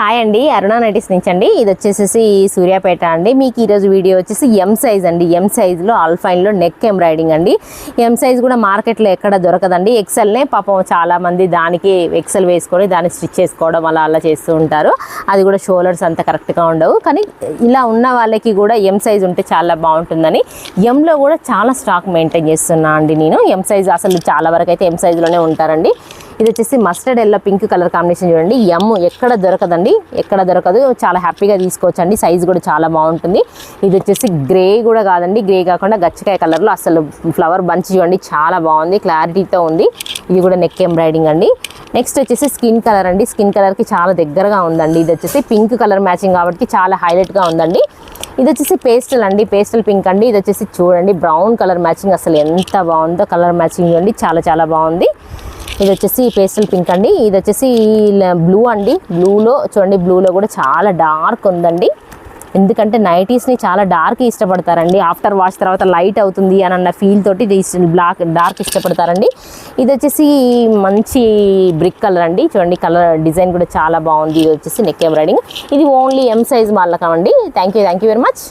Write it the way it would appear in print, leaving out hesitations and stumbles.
Hi అండి, అరుణ nighties నుంచి అండి. ఇది వచ్చేసి సూర్యాపేట అండి. మీకు ఈరోజు వీడియో వచ్చేసి ఎం సైజ్ అండి. ఎం సైజ్లో ఆల్ఫైన్లో నెక్ ఎంబ్రాయిడింగ్ అండి. ఎం సైజ్ కూడా మార్కెట్లో ఎక్కడ దొరకదండి. ఎక్సెల్నే పాపం చాలామంది దానికి ఎక్సెల్ వేసుకొని దాన్ని స్టిచ్ చేసుకోవడం అలా చేస్తూ ఉంటారు. అది కూడా షోల్డర్స్ అంత కరెక్ట్గా ఉండవు. కానీ ఇలా ఉన్న వాళ్ళకి కూడా ఎం సైజ్ ఉంటే చాలా బాగుంటుందని ఎంలో కూడా చాలా స్టాక్ మెయింటైన్ చేస్తున్నా అండి నేను. ఎం సైజ్ అసలు చాలా వరకు అయితే ఎం సైజ్లోనే ఉంటారండి. ఇది వచ్చేసి mustard yellow pink colour combination చూడండి. ఎమ్ ఎక్కడ దొరకదండి, ఎక్కడ దొరకదు. చాలా హ్యాపీగా తీసుకోవచ్చండి. సైజ్ కూడా చాలా బాగుంటుంది. ఇది వచ్చేసి గ్రే కూడా కాదండి, గ్రే కాకుండా గచ్చకాయ కలర్లో అసలు ఫ్లవర్ బంచ్ చూడండి, చాలా బాగుంది, క్లారిటీతో ఉంది. ఇది కూడా నెక్ ఎంబ్రాయిడింగ్ అండి. నెక్స్ట్ వచ్చేసి స్కిన్ కలర్ అండి. స్కిన్ కలర్కి చాలా దగ్గరగా ఉందండి. ఇది వచ్చేసి పింక్ కలర్ మ్యాచింగ్ కాబట్టి చాలా హైలైట్గా ఉందండి. ఇది వచ్చేసి పేస్టల్ అండి, పేస్టల్ పింక్ అండి. ఇది వచ్చేసి చూడండి బ్రౌన్ కలర్ మ్యాచింగ్, అసలు ఎంత బాగుందో కలర్ మ్యాచింగ్ చూడండి, చాలా బాగుంది. ఇది వచ్చేసి పేస్టల్ పింక్ అండి. ఇది వచ్చేసి బ్లూ అండి. బ్లూలో చూడండి, బ్లూలో కూడా చాలా డార్క్ ఉందండి. ఎందుకంటే నైటీస్ని చాలా డార్క్ ఇష్టపడతారండి. ఆఫ్టర్ వాష్ తర్వాత లైట్ అవుతుంది అని అన్న ఫీల్ తోటి డార్క్ ఇష్టపడతారండి. ఇది వచ్చేసి మంచి బ్రిక్ కలర్ అండి. చూడండి కలర్ డిజైన్ కూడా చాలా బాగుంది. ఇది వచ్చేసి నెక్ ఎంబ్రాయిడింగ్. ఇది ఓన్లీ ఎం సైజ్ వాళ్ళకం అండి. Thank you very much.